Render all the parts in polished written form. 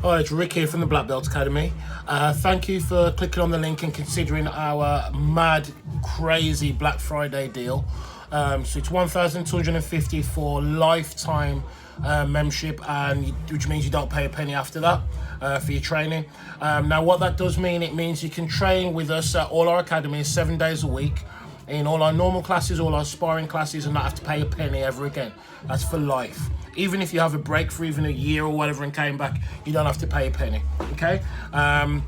Hi, it's Rick here from the Black Belt Academy. Thank you for clicking on the link and considering our mad, crazy Black Friday deal. So it's $1,250 for lifetime membership, and which means you don't pay a penny after that for your training. Now, what that does mean, it means you can train with us at all our academies 7 days a week, in all our normal classes, all our sparring classes, and not have to pay a penny ever again. That's for life. Even if you have a break for even a year or whatever and came back, you don't have to pay a penny, okay? And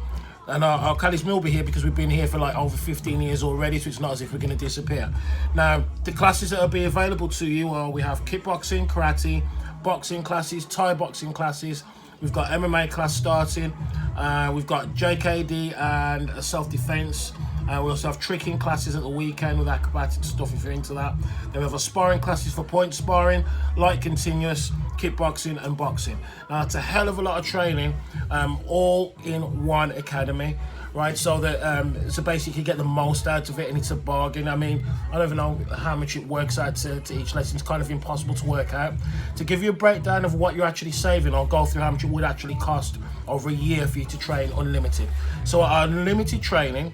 our academy will be here because we've been here for like over 15 years already, so it's not as if we're going to disappear. Now, the classes that will be available to you are, we have kickboxing, karate, boxing classes, Thai boxing classes, we've got MMA class starting, we've got JKD and self-defense. We also have tricking classes at the weekend with acrobatic stuff if you're into that. Then we have our sparring classes for point sparring, light continuous, kickboxing and boxing. Now it's a hell of a lot of training, all in one academy, right? So that so basically you get the most out of it, and it's a bargain. I mean, I don't even know how much it works out to each lesson. It's kind of impossible to work out. To give you a breakdown of what you're actually saving, I'll go through how much it would actually cost over a year for you to train unlimited. So our unlimited training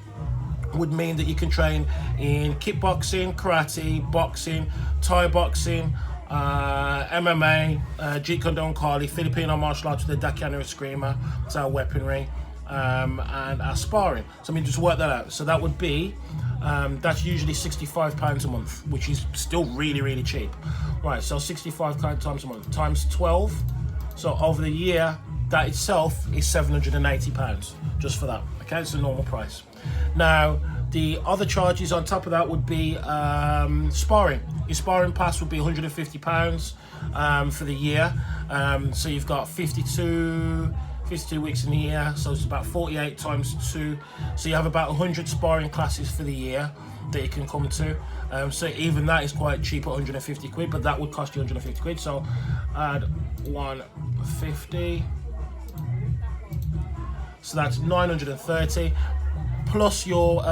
would mean that you can train in kickboxing, karate, boxing, Thai boxing, MMA, Jeet Kune Do Kali, Filipino martial arts with the Dakiana Eskrima, it's our weaponry, and our sparring. So I mean, just work that out. So that would be, that's usually £65 a month, which is still really, really cheap. Right, so 65 times a month, times 12. So over the year, that itself is £780 just for that. Okay, it's a normal price. Now, the other charges on top of that would be sparring. Your sparring pass would be £150 for the year. So you've got 52 weeks in the year, so it's about 48 times 2. So you have about 100 sparring classes for the year that you can come to. So even that is quite cheap at 150 quid, but that would cost you 150 quid. So add 150. So that's 930 plus your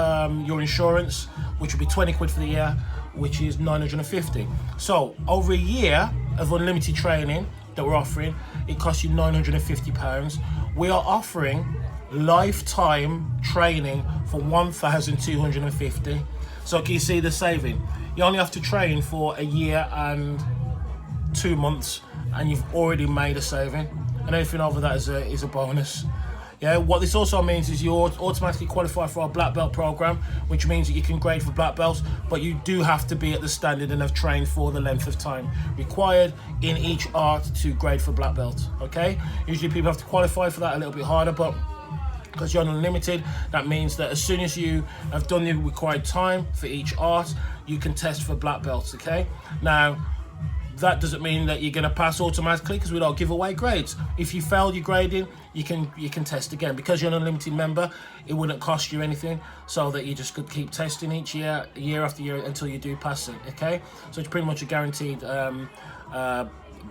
insurance, which would be 20 quid for the year, which is 950. So over a year of unlimited training that we're offering, it costs you £950. We are offering lifetime training for 1,250. So can you see the saving? You only have to train for a year and 2 months, and you've already made a saving, and anything over that is a bonus. Yeah, what this also means is you automatically qualify for our black belt program, which means that you can grade for black belts, but you do have to be at the standard and have trained for the length of time required in each art to grade for black belt. Okay, usually people have to qualify for that a little bit harder, but because you're on unlimited, that means that as soon as you have done the required time for each art, you can test for black belts. Okay, now that doesn't mean that you're going to pass automatically, because we don't give away grades. If you failed your grading, you can test again. Because you're an unlimited member, it wouldn't cost you anything, so that you just could keep testing each year after year until you do pass it. Okay, so it's pretty much a guaranteed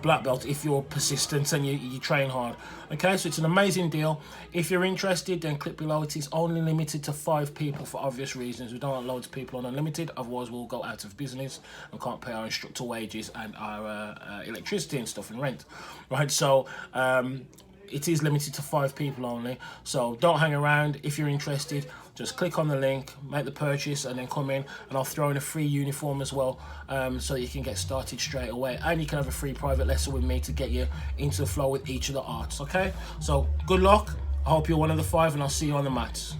black belt if you're persistent and you train hard. Okay, so it's an amazing deal. If you're interested, then click below. It is only limited to 5 people for obvious reasons. We don't want loads of people on unlimited, otherwise we'll go out of business and can't pay our instructor wages and our electricity and stuff and rent, right? So it is limited to 5 people only, so don't hang around. If you're interested, just click on the link, make the purchase, and then come in, and I'll throw in a free uniform as well, so that you can get started straight away, and you can have a free private lesson with me to get you into the flow with each of the arts. Okay, so good luck. I hope you're one of the 5, and I'll see you on the mats.